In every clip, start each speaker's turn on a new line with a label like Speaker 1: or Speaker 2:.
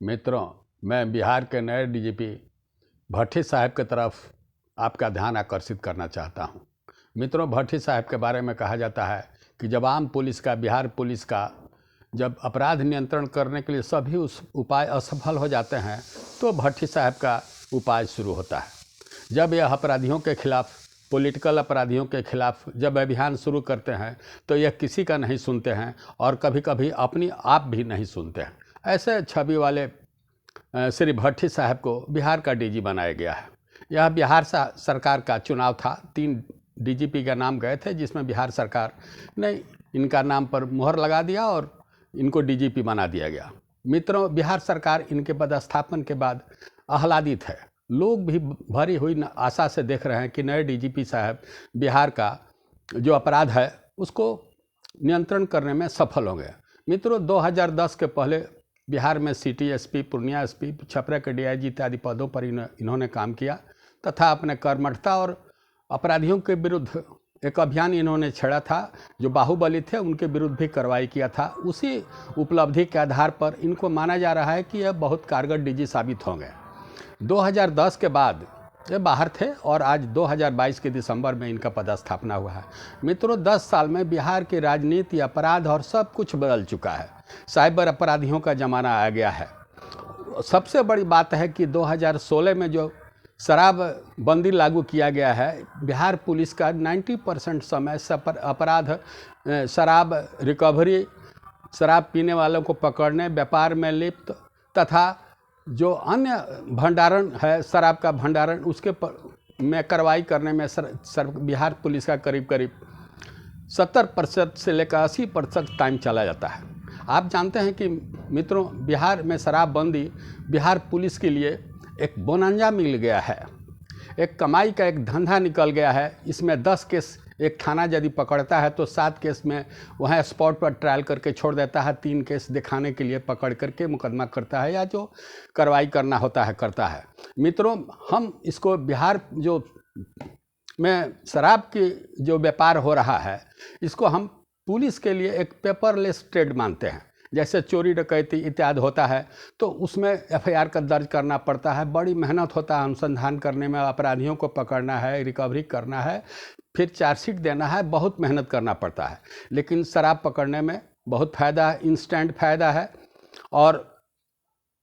Speaker 1: मित्रों, मैं बिहार के नए डीजीपी भट्टी साहब की तरफ आपका ध्यान आकर्षित करना चाहता हूं। मित्रों, भट्टी साहब के बारे में कहा जाता है कि जब आम पुलिस का, बिहार पुलिस का जब अपराध नियंत्रण करने के लिए सभी उस उपाय असफल हो जाते हैं तो भट्टी साहब का उपाय शुरू होता है। जब यह अपराधियों के खिलाफ, पॉलिटिकल अपराधियों के खिलाफ जब अभियान शुरू करते हैं तो यह किसी का नहीं सुनते हैं और कभी कभी अपनी आप भी नहीं सुनते हैं। ऐसे छवि वाले श्री भट्टी साहब को बिहार का डीजी बनाया गया है। यह बिहार सरकार का चुनाव था। 3 डीजीपी का नाम गए थे, जिसमें बिहार सरकार ने इनका नाम पर मुहर लगा दिया और इनको डीजीपी बना दिया गया। मित्रों, बिहार सरकार इनके पदस्थापन के बाद आह्लादित है। लोग भी भरी हुई आशा से देख रहे हैं कि नए डीजीपी साहब बिहार का जो अपराध है उसको नियंत्रण करने में सफल होंगे। मित्रों, 2010 के पहले बिहार में city SP, Purnia SP, Chhapra के डीआईजी इत्यादि पदों पर इन्होंने काम किया तथा अपने कर्मठता और अपराधियों के विरुद्ध एक अभियान इन्होंने छेड़ा था। जो बाहुबली थे उनके विरुद्ध भी कार्रवाई किया था। उसी उपलब्धि के आधार पर इनको माना जा रहा है कि यह बहुत कारगर डीजी साबित होंगे। 2010 के बाद ये बाहर थे और आज 2022 के दिसंबर में इनका पदस्थापना हुआ है। मित्रों, 10 साल में बिहार की राजनीति, अपराध और सब कुछ बदल चुका है। साइबर अपराधियों का ज़माना आ गया है। सबसे बड़ी बात है कि 2016 में जो शराबबंदी लागू किया गया है, बिहार पुलिस का 90% समय अपराध, शराब रिकवरी, शराब पीने वालों को पकड़ने, व्यापार में लिप्त तथा जो अन्य भंडारण है, शराब का भंडारण, उसके में कार्रवाई करने में बिहार पुलिस का करीब 70% से लेकर 80% टाइम चला जाता है। आप जानते हैं कि मित्रों, बिहार में शराबबंदी बिहार पुलिस के लिए एक बोनांजा मिल गया है, एक कमाई का एक धंधा निकल गया है। इसमें 10 केस एक थाना यदि पकड़ता है तो 7 केस में वहाँ स्पॉट पर ट्रायल करके छोड़ देता है। 3 केस दिखाने के लिए पकड़ करके मुकदमा करता है या जो कार्रवाई करना होता है करता है। मित्रों, हम इसको बिहार जो में शराब की जो व्यापार हो रहा है, इसको हम पुलिस के लिए एक पेपरलेस ट्रेड मानते हैं। जैसे चोरी डकैती इत्यादि होता है तो उसमें एफआईआर का दर्ज करना पड़ता है, बड़ी मेहनत होता है अनुसंधान करने में, अपराधियों को पकड़ना है, रिकवरी करना है, फिर चार्जशीट देना है, बहुत मेहनत करना पड़ता है। लेकिन शराब पकड़ने में बहुत फ़ायदा है, इंस्टेंट फ़ायदा है। और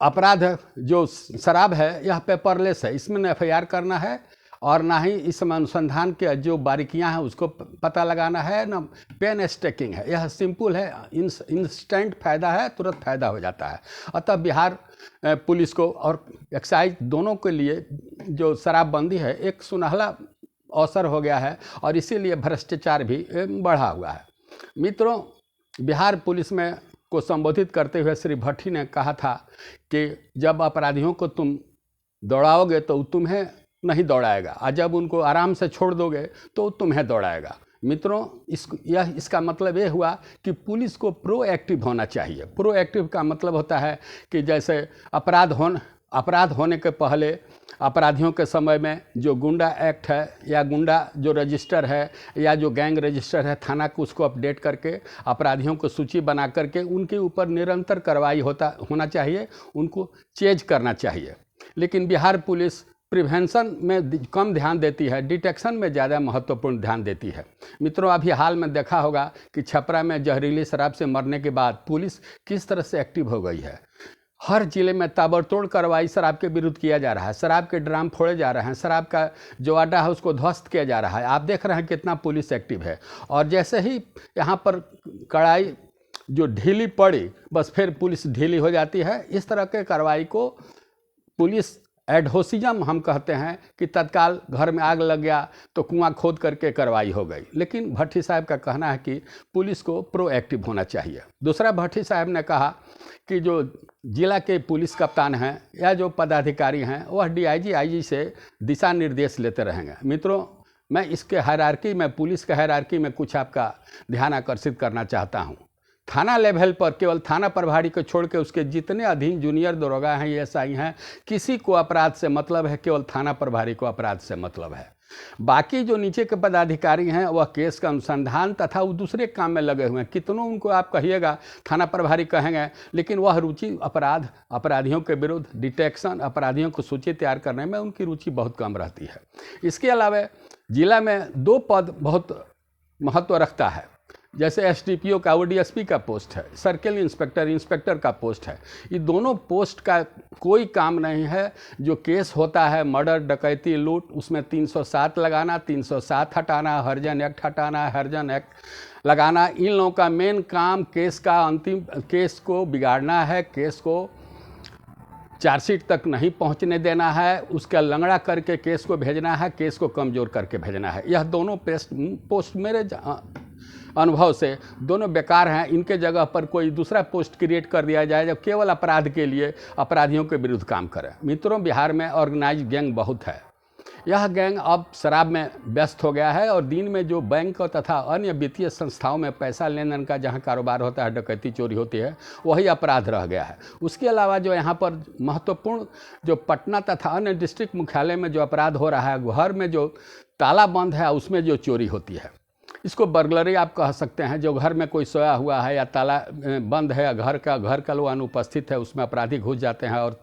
Speaker 1: अपराध जो शराब है यह पेपरलेस है, इसमें न एफआईआर करना है और ना ही इसमें अनुसंधान के जो बारीकियां हैं उसको पता लगाना है, ना पेन स्टेकिंग है। यह सिंपल है, इंस्टेंट फ़ायदा है, तुरंत फ़ायदा हो जाता है। अतः बिहार पुलिस को और एक्साइज दोनों के लिए जो शराबबंदी है एक सुनहला अवसर हो गया है और इसीलिए भ्रष्टाचार भी बढ़ा हुआ है। मित्रों, बिहार पुलिस में को संबोधित करते हुए श्री भट्टी ने कहा था कि जब अपराधियों को तुम दौड़ाओगे तो तुम्हें नहीं दौड़ाएगा, और जब उनको आराम से छोड़ दोगे तो तुम्हें दौड़ाएगा। मित्रों, इसका मतलब ये हुआ कि पुलिस को प्रोएक्टिव होना चाहिए। प्रोएक्टिव का मतलब होता है कि जैसे अपराध होने के पहले अपराधियों के समय में जो गुंडा एक्ट है या गुंडा जो रजिस्टर है या जो गैंग रजिस्टर है, थाना को उसको अपडेट करके अपराधियों को सूची बना करके उनके ऊपर निरंतर कार्रवाई होना चाहिए, उनको चेज करना चाहिए। लेकिन बिहार पुलिस प्रिवेंशन में कम ध्यान देती है, डिटेक्शन में ज़्यादा महत्वपूर्ण ध्यान देती है। मित्रों, अभी हाल में देखा होगा कि छपरा में जहरीली शराब से मरने के बाद पुलिस किस तरह से एक्टिव हो गई है। हर जिले में ताबड़तोड़ कार्रवाई शराब के विरुद्ध किया जा रहा है, शराब के ड्राम फोड़े जा रहे हैं, शराब का जो अड्डा है उसको ध्वस्त किया जा रहा है। आप देख रहे हैं कितना पुलिस एक्टिव है। और जैसे ही यहाँ पर कड़ाई जो ढीली पड़ी, बस फिर पुलिस ढीली हो जाती है। इस तरह के कार्रवाई को पुलिस एडहोसिज्म हम कहते हैं कि तत्काल घर में आग लग गया तो कुआं खोद करके कार्रवाई हो गई। लेकिन भट्टी साहब का कहना है कि पुलिस को प्रोएक्टिव होना चाहिए। दूसरा, भट्टी साहब ने कहा कि जो जिला के पुलिस कप्तान हैं या जो पदाधिकारी हैं वह डीआईजी, आईजी से दिशा निर्देश लेते रहेंगे। मित्रों, मैं इसके हायरार्की में, पुलिस के हायरार्की में कुछ आपका ध्यान आकर्षित करना चाहता हूँ। थाना लेवल पर केवल थाना प्रभारी को छोड़ के उसके जितने अधीन जूनियर दरोगा हैं, एएसआई हैं, किसी को अपराध से मतलब है, केवल थाना प्रभारी को अपराध से मतलब है। बाकी जो नीचे के पदाधिकारी हैं वह केस का अनुसंधान तथा वो दूसरे काम में लगे हुए हैं। कितनों उनको आप कहिएगा, थाना प्रभारी कहेंगे, लेकिन वह रुचि अपराधियों के विरुद्ध डिटेक्शन, अपराधियों को सूची तैयार करने में उनकी रुचि बहुत कम रहती है। इसके अलावा जिला में 2 पद बहुत महत्व रखता है। जैसे एसडीपीओ का, वो डीएसपी का पोस्ट है, सर्किल इंस्पेक्टर का पोस्ट है। ये दोनों पोस्ट का कोई काम नहीं है। जो केस होता है मर्डर, डकैती, लूट, उसमें 307 लगाना, 307 हटाना, हरिजन एक्ट हटाना, हरिजन एक्ट लगाना। इन लोगों का मेन काम केस का अंतिम केस को बिगाड़ना है, केस को चार्जशीट तक नहीं पहुंचने देना है, उसका लंगड़ा करके केस को भेजना है, केस को कमज़ोर करके भेजना है। यह दोनों पोस्ट मेरे अनुभव से दोनों बेकार हैं। इनके जगह पर कोई दूसरा पोस्ट क्रिएट कर दिया जाए जो केवल अपराध के लिए अपराधियों के विरुद्ध काम करे। मित्रों, बिहार में ऑर्गेनाइज्ड गैंग बहुत है। यह गैंग अब शराब में व्यस्त हो गया है और दिन में जो बैंक तथा अन्य वित्तीय संस्थाओं में पैसा लेन देन का जहां कारोबार होता है, डकैती चोरी होती है, वही अपराध रह गया है। उसके अलावा जो यहाँ पर महत्वपूर्ण जो पटना तथा अन्य डिस्ट्रिक्ट मुख्यालय में जो अपराध हो रहा है, घर में जो ताला बंद है उसमें जो चोरी होती है, इसको बर्गलरी आप कह सकते हैं। जो घर में कोई सोया हुआ है या ताला बंद है, घर का लोग अनुपस्थित है, उसमें अपराधी घुस जाते हैं और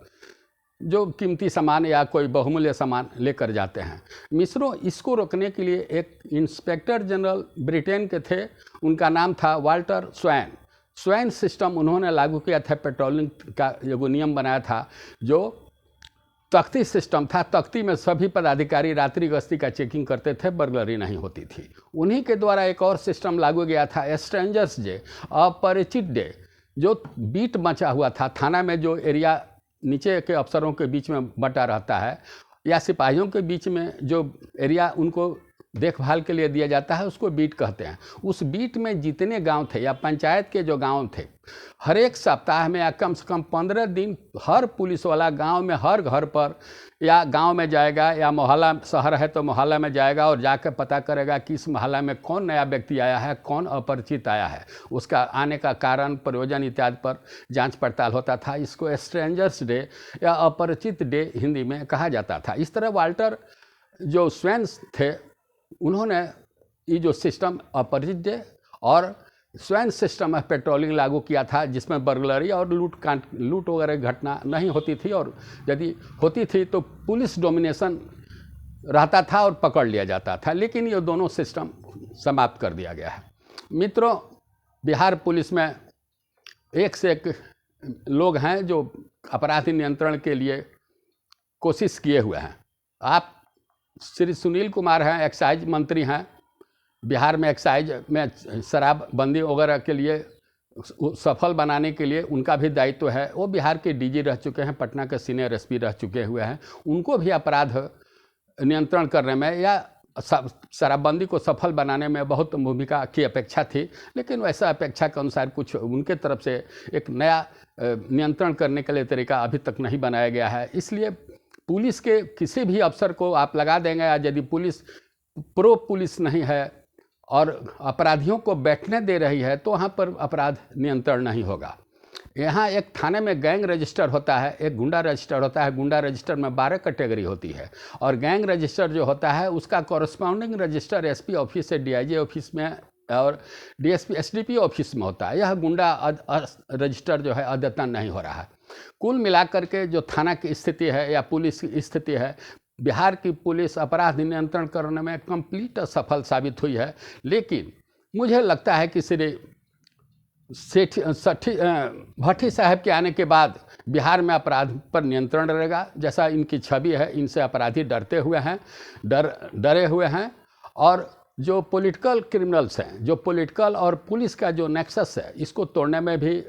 Speaker 1: जो कीमती सामान या कोई बहुमूल्य सामान लेकर जाते हैं। मित्रों, इसको रोकने के लिए एक इंस्पेक्टर जनरल ब्रिटेन के थे, उनका नाम था वाल्टर स्वैन सिस्टम उन्होंने लागू किया था। पेट्रोलिंग का जो नियम बनाया था, जो तख्ती सिस्टम था, तख्ती में सभी पदाधिकारी रात्रि गश्ती का चेकिंग करते थे, बर्गलरी नहीं होती थी। उन्हीं के द्वारा एक और सिस्टम लागू गया था, स्ट्रेंजर्स डे, अपरिचित डे। जो बीट बचा हुआ था थाना में, जो एरिया नीचे के अफसरों के बीच में बटा रहता है या सिपाहियों के बीच में जो एरिया उनको देखभाल के लिए दिया जाता है, उसको बीट कहते हैं। उस बीट में जितने गांव थे या पंचायत के जो गांव थे, हर एक सप्ताह में या कम से कम 15 दिन हर पुलिस वाला गांव में हर घर पर या गांव में जाएगा, या मोहल्ला शहर है तो मोहल्ला में जाएगा और जाकर पता करेगा कि इस मोहल्ला में कौन नया व्यक्ति आया है, कौन अपरिचित आया है, उसका आने का कारण, प्रयोजन इत्यादि पर जांच पड़ताल होता था। इसको स्ट्रेंजर्स डे या अपरिचित डे हिंदी में कहा जाता था। इस तरह वाल्टर जो स्वैन थे, उन्होंने ये जो सिस्टम अपरिचित डे और स्वैन सिस्टम ऑफ पेट्रोलिंग लागू किया था, जिसमें बर्गलरी और लूट वगैरह घटना नहीं होती थी, और यदि होती थी तो पुलिस डोमिनेशन रहता था और पकड़ लिया जाता था। लेकिन ये दोनों सिस्टम समाप्त कर दिया गया है। मित्रों, बिहार पुलिस में एक से एक लोग हैं जो अपराधी नियंत्रण के लिए कोशिश किए हुए हैं। आप श्री सुनील कुमार हैं, एक्साइज मंत्री हैं। बिहार में एक्साइज में शराबबंदी वगैरह के लिए सफल बनाने के लिए उनका भी दायित्व है। वो बिहार के डीजी रह चुके हैं, पटना के सीनियर एसपी रह चुके हुए हैं। उनको भी अपराध नियंत्रण करने में या शराबबंदी को सफल बनाने में बहुत भूमिका की अपेक्षा थी, लेकिन वैसा अपेक्षा के अनुसार कुछ उनके तरफ से एक नया नियंत्रण करने के लिए तरीका अभी तक नहीं बनाया गया है। इसलिए पुलिस के किसी भी अफसर को आप लगा देंगे, या यदि पुलिस प्रो पुलिस नहीं है और अपराधियों को बैठने दे रही है, तो वहाँ पर अपराध नियंत्रण नहीं होगा। यहाँ एक थाने में गैंग रजिस्टर होता है, एक गुंडा रजिस्टर होता है। गुंडा रजिस्टर में 12 कैटेगरी होती है, और गैंग रजिस्टर जो होता है उसका कॉरस्पॉन्डिंग रजिस्टर एसपी ऑफिस से डीआईजी ऑफिस में और डीएसपी एसडीपी ऑफिस में होता है। यह गुंडा रजिस्टर जो है अद्यतन नहीं हो रहा है। कुल मिलाकर के जो थाना की स्थिति है या पुलिस की स्थिति है, बिहार की पुलिस अपराध नियंत्रण करने में कंप्लीट असफल साबित हुई है। लेकिन मुझे लगता है कि श्री भट्टी साहब के आने के बाद बिहार में अपराध पर नियंत्रण रहेगा। जैसा इनकी छवि है, इनसे अपराधी डरे हुए हैं, और जो पॉलिटिकल क्रिमिनल्स हैं, जो पॉलिटिकल और पुलिस का जो नेक्सस है, इसको तोड़ने में भी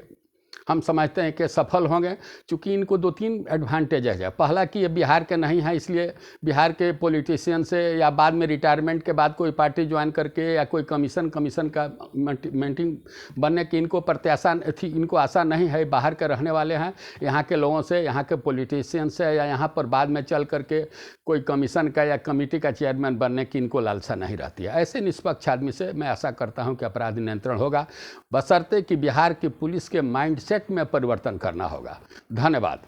Speaker 1: हम समझते हैं कि सफल होंगे। चूँकि इनको 2-3 एडवांटेजेज है। पहला कि ये बिहार के नहीं है, इसलिए बिहार के पॉलिटिशियन से या बाद में रिटायरमेंट के बाद कोई पार्टी ज्वाइन करके या कोई कमीशन का मेंटेन बनने की इनको प्रत्याशा थी, इनको आशा नहीं है। बाहर के रहने वाले हैं, यहाँ के लोगों से, यहाँ के पॉलिटिशियन से, या यहाँ पर बाद में चल करके कोई कमीशन का या कमेटी का चेयरमैन बनने की इनको लालसा नहीं रहती है। ऐसे निष्पक्ष आदमी से मैं आशा करता हूँ कि अपराध नियंत्रण होगा, बशर्ते कि बिहार की पुलिस के माइंडसेट में परिवर्तन करना होगा। धन्यवाद।